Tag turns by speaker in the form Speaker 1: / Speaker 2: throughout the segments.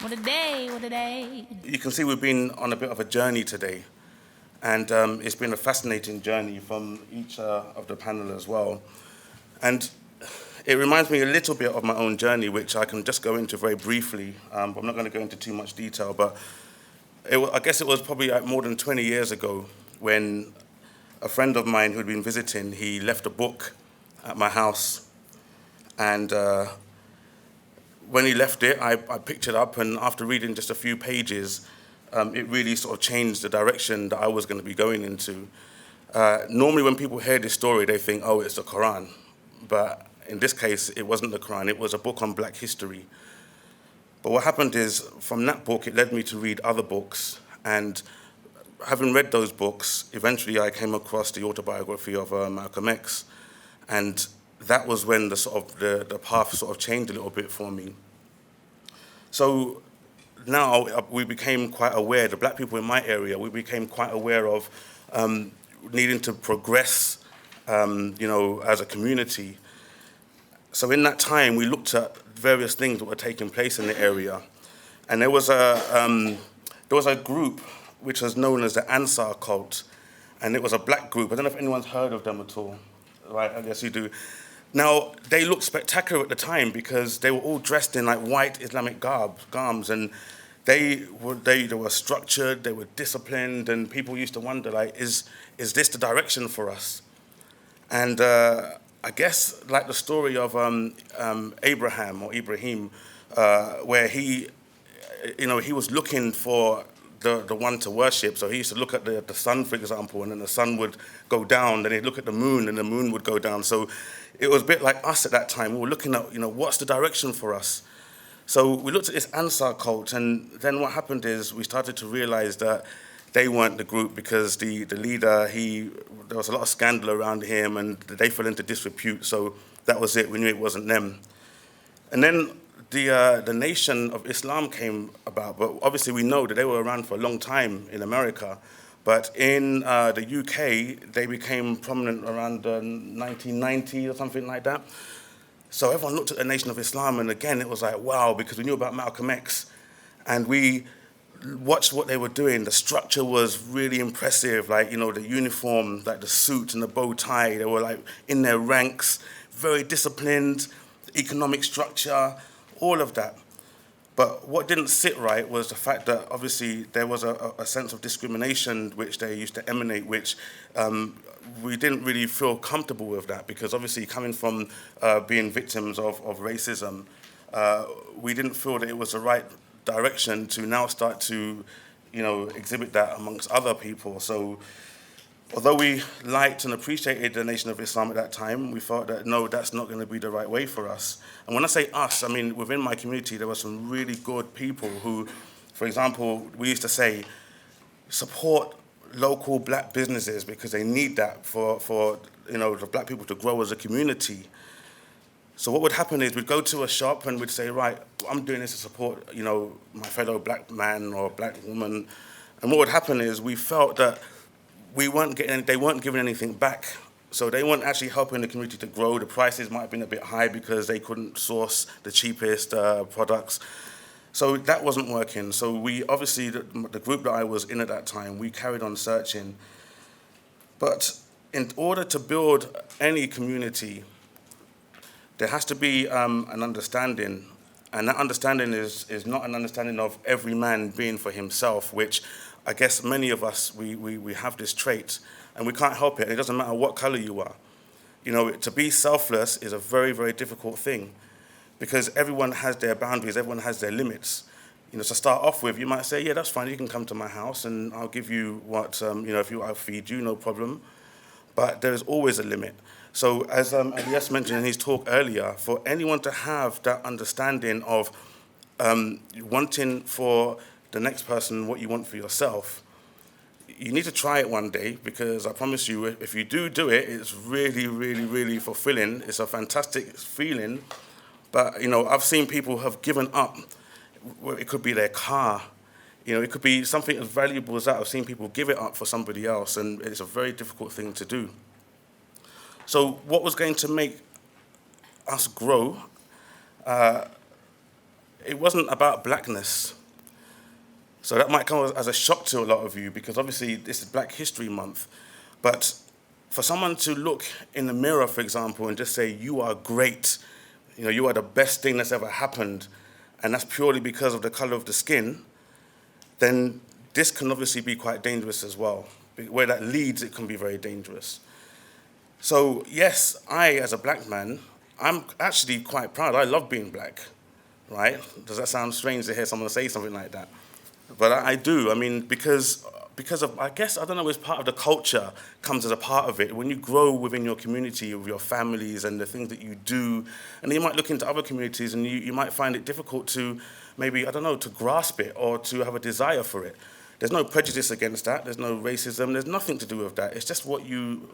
Speaker 1: What a day, what a day.
Speaker 2: You can see we've been on a bit of a journey today, and it's been a fascinating journey from each of the panel as well. And it reminds me a little bit of my own journey, which I can just go into very briefly. I'm not going to go into too much detail, but I guess it was probably like more than 20 years ago when a friend of mine who'd been visiting, he left a book at my house, and when he left it, I picked it up, and after reading just a few pages, it really sort of changed the direction that I was going to be going into. Normally when people hear this story, they think, oh, it's the Quran. But in this case, it wasn't the Quran, it was a book on black history. But what happened is, from that book, it led me to read other books, and having read those books, eventually I came across the autobiography of Malcolm X, and that was when the path sort of changed a little bit for me. So now we became quite aware, the black people in my area, we became quite aware of needing to progress, as a community. So in that time, we looked at various things that were taking place in the area, and there was a group which was known as the Ansar cult, and it was a black group. I don't know if anyone's heard of them at all. Right, I guess you do. Now, they looked spectacular at the time because they were all dressed in like white Islamic garbs, and they were structured, they were disciplined, and people used to wonder, like, is this the direction for us? And I guess like the story of Ibrahim, where he was looking for the one to worship. So he used to look at the sun, for example, and then the sun would go down. Then he'd look at the moon, and the moon would go down. So it was a bit like us at that time. We were looking at, what's the direction for us? So we looked at this Ansar cult, and then what happened is we started to realize that they weren't the group because the leader, there was a lot of scandal around him, and they fell into disrepute. So that was it. We knew it wasn't them. And then the Nation of Islam came about, but obviously we know that they were around for a long time in America. But in the UK, they became prominent around 1990 or something like that. So everyone looked at the Nation of Islam, and again, it was like, wow, because we knew about Malcolm X, and we watched what they were doing. The structure was really impressive, like, the uniform, like the suit and the bow tie, they were like in their ranks, very disciplined, economic structure, all of that. But what didn't sit right was the fact that obviously there was a sense of discrimination which they used to emanate, which we didn't really feel comfortable with that, because obviously coming from being victims of racism, we didn't feel that it was the right direction to now start to, exhibit that amongst other people. So although we liked and appreciated the Nation of Islam at that time, we thought that, no, that's not going to be the right way for us. And when I say us, I mean within my community, there were some really good people who, for example, we used to say, support local black businesses because they need that for the black people to grow as a community. So what would happen is we'd go to a shop and we'd say, right, I'm doing this to support, my fellow black man or black woman. And what would happen is we felt that they weren't giving anything back. So they weren't actually helping the community to grow. The prices might have been a bit high because they couldn't source the cheapest products. So that wasn't working. So we obviously, the group that I was in at that time, we carried on searching. But in order to build any community, there has to be an understanding. And that understanding is not an understanding of every man being for himself, which I guess many of us, we have this trait, and we can't help it. It doesn't matter what color you are. To be selfless is a very, very difficult thing, because everyone has their boundaries, everyone has their limits. To start off with, you might say, yeah, that's fine, you can come to my house and I'll give you what, I'll feed you, no problem. But there is always a limit. So as Elias mentioned in his talk earlier, for anyone to have that understanding of wanting for the next person what you want for yourself, you need to try it one day, because I promise you, if you do it, it's really, really, really fulfilling. It's a fantastic feeling. But, I've seen people have given up. It could be their car. It could be something as valuable as that. I've seen people give it up for somebody else, and it's a very difficult thing to do. So what was going to make us grow it wasn't about blackness. So that might come as a shock to a lot of you, because obviously this is Black History Month. But for someone to look in the mirror, for example, and just say, you are great, you are the best thing that's ever happened, and that's purely because of the color of the skin, then this can obviously be quite dangerous as well. Where that leads, it can be very dangerous. So yes, I, as a black man, I'm actually quite proud. I love being black, right? Does that sound strange to hear someone say something like that? But I do. I mean, because of, I guess, I don't know, it's part of the culture, comes as a part of it. When you grow within your community, with your families and the things that you do, and then you might look into other communities and you might find it difficult to maybe, I don't know, to grasp it or to have a desire for it. There's no prejudice against that. There's no racism. There's nothing to do with that. It's just what you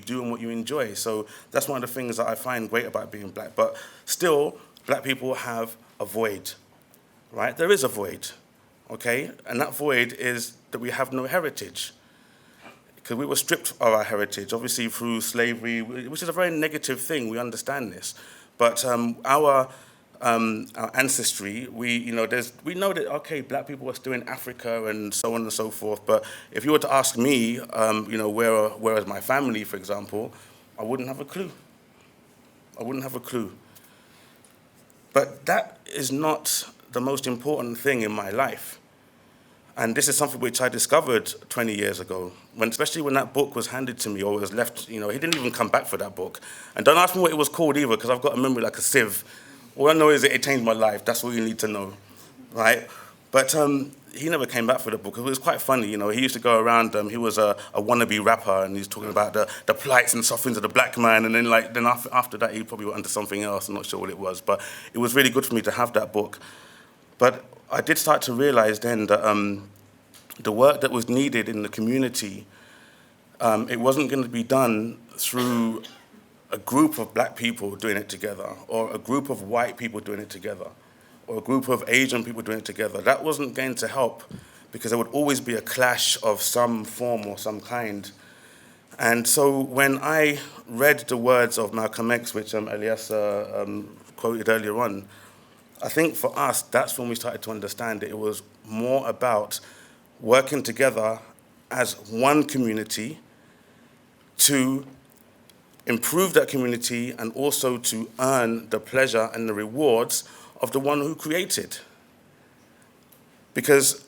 Speaker 2: do and what you enjoy. So that's one of the things that I find great about being black. But still, black people have a void, right? There is a void, okay? And that void is that we have no heritage, because we were stripped of our heritage, obviously through slavery, which is a very negative thing. We understand this. But our ancestry, we know that, okay, black people are still in Africa and so on and so forth, but if you were to ask me, where is my family, for example, I wouldn't have a clue. I wouldn't have a clue. But that is not the most important thing in my life. And this is something which I discovered 20 years ago, especially when that book was handed to me or was left, he didn't even come back for that book. And don't ask me what it was called either, because I've got a memory like a sieve. All I know is that it changed my life. That's all you need to know, right? But he never came back for the book. It was quite funny, He used to go around. He was a wannabe rapper, and he's talking about the plights and sufferings of the black man. And then, after that, he probably went onto something else. I'm not sure what it was, but it was really good for me to have that book. But I did start to realize then that the work that was needed in the community, it wasn't going to be done through a group of black people doing it together, or a group of white people doing it together, or a group of Asian people doing it together. That wasn't going to help, because there would always be a clash of some form or some kind. And so when I read the words of Malcolm X, which Elias quoted earlier on, I think for us, that's when we started to understand that it was more about working together as one community to improve that community and also to earn the pleasure and the rewards of the one who created. Because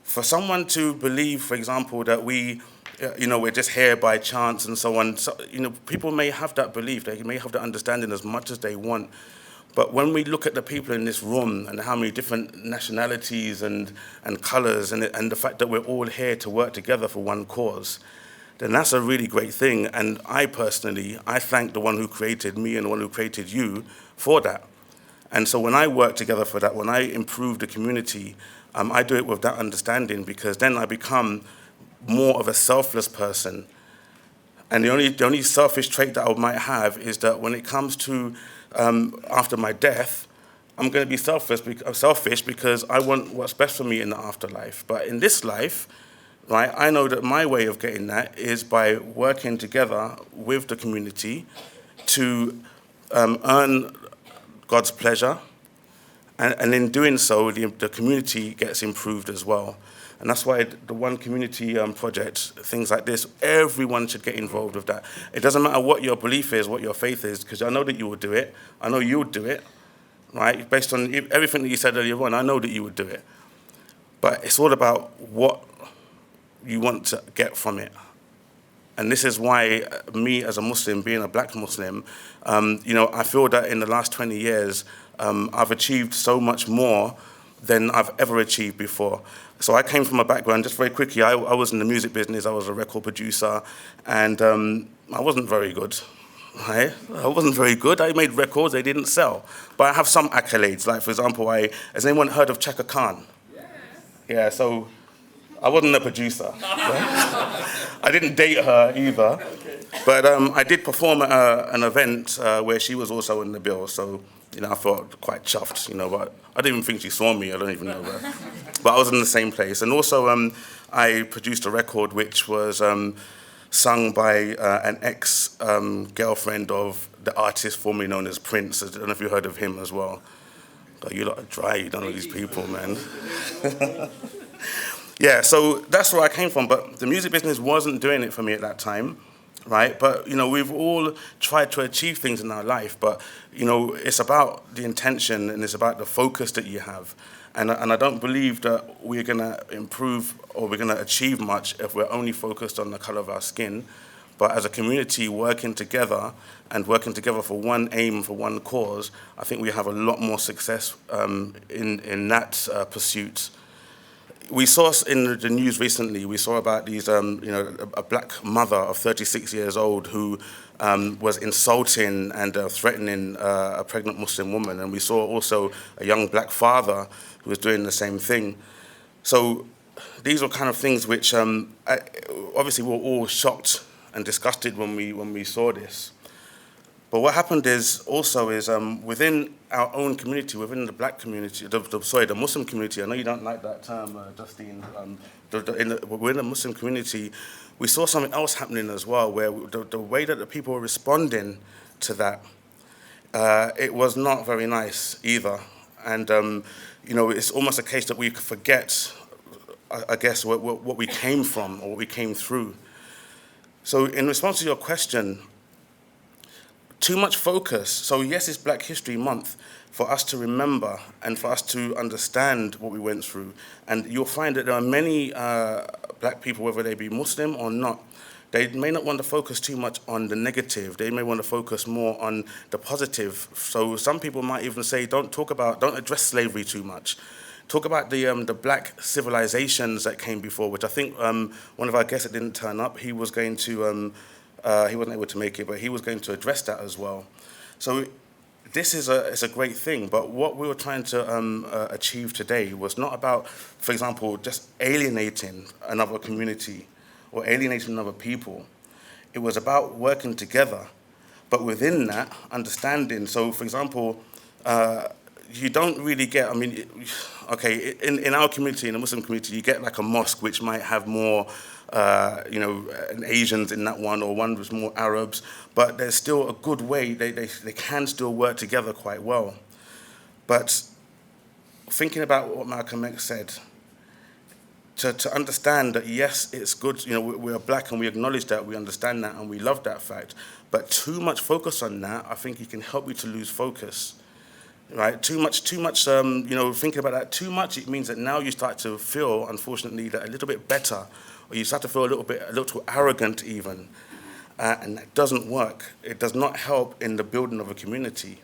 Speaker 2: for someone to believe, for example, that we're just here by chance and so on, people may have that belief, they may have that understanding as much as they want. But when we look at the people in this room and how many different nationalities and colours and the fact that we're all here to work together for one cause, then that's a really great thing. And I personally thank the one who created me and the one who created you for that. And so when I work together for that, when I improve the community, I do it with that understanding, because then I become more of a selfless person. And the only selfish trait that I might have is that when it comes to after my death, I'm going to be selfish because I want what's best for me in the afterlife. But in this life, right, I know that my way of getting that is by working together with the community to earn God's pleasure, and in doing so, the community gets improved as well. And that's why the One Community project, things like this, everyone should get involved with that. It doesn't matter what your belief is, what your faith is, because I know that you would do it. I know you would do it, right? Based on everything that you said earlier on, I know that you would do it. But it's all about what you want to get from it. And this is why me as a Muslim, being a black Muslim, I feel that in the last 20 years, I've achieved so much more than I've ever achieved before. So I came from a background, just very quickly, I was in the music business, I was a record producer, and I wasn't very good, right? I wasn't very good. I made records, they didn't sell. But I have some accolades, like for example, has anyone heard of Chaka Khan? Yes. Yeah, so I wasn't a producer. Right? I didn't date her either. Okay. But I did perform at an event where she was also in the bill, so I felt quite chuffed, but I didn't even think she saw me, I don't even know that. But I was in the same place. And also I produced a record which was sung by an ex-girlfriend of the artist formerly known as Prince. I don't know if you heard of him as well. Oh, you lot are dry, you don't know these people, man. Yeah, so that's where I came from, but the music business wasn't doing it for me at that time, right? But, we've all tried to achieve things in our life, but, it's about the intention and it's about the focus that you have. And I don't believe that we're going to improve or we're going to achieve much if we're only focused on the color of our skin. But as a community working together and working together for one aim, for one cause, I think we have a lot more success in that pursuit. We saw in the news recently, we saw about these, a black mother of 36 years old who was insulting and threatening a pregnant Muslim woman. And we saw also a young black father who was doing the same thing. So these were kind of things which obviously we were all shocked and disgusted when we saw this. But what happened is within our own community, within the black community, the Muslim community. I know you don't like that term, Justine. Within the Muslim community, we saw something else happening as well, where the way that the people were responding to that, it was not very nice either. And it's almost a case that we forget, I guess, what we came from or what we came through. So in response to your question, too much focus. So yes, it's Black History Month for us to remember and for us to understand what we went through. And you'll find that there are many black people, whether they be Muslim or not, they may not want to focus too much on the negative. They may want to focus more on the positive. So some people might even say, don't address slavery too much. Talk about the black civilizations that came before, which I think one of our guests that didn't turn up, he was going to, he wasn't able to make it, but he was going to address that as well. So this is a great thing, but what we were trying to achieve today was not about, for example, just alienating another community or alienating other people. It was about working together, but within that, understanding. So, for example, you don't really get, in our community, in the Muslim community, you get like a mosque which might have more, Asians in that one, or one with more Arabs, but there's still a good way, they can still work together quite well. But thinking about what Malcolm X said, to understand that yes, it's good, we're black and we acknowledge that, we understand that and we love that fact, but too much focus on that, I think it can help you to lose focus. Right, too much, thinking about that too much, it means that now you start to feel, unfortunately, that a little bit better, or you start to feel a little arrogant even, and that doesn't work. It does not help in the building of a community.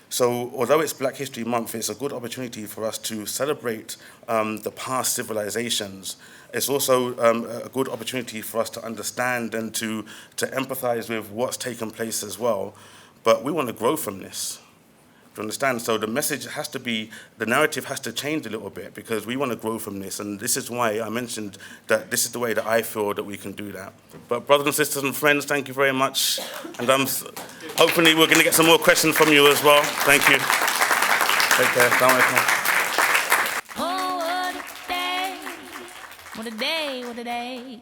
Speaker 2: So although it's Black History Month, it's a good opportunity for us to celebrate the past civilizations. It's also a good opportunity for us to understand and to empathize with what's taken place as well. But we want to grow from this. Do you understand? So the message has to be, the narrative has to change a little bit because we want to grow from this. And this is why I mentioned that this is the way that I feel that we can do that. But brothers and sisters and friends, thank you very much. And hopefully we're going to get some more questions from you as well. Thank you. Take care. Assalamu alaikum.
Speaker 1: Oh, what a day. What a day. What a day.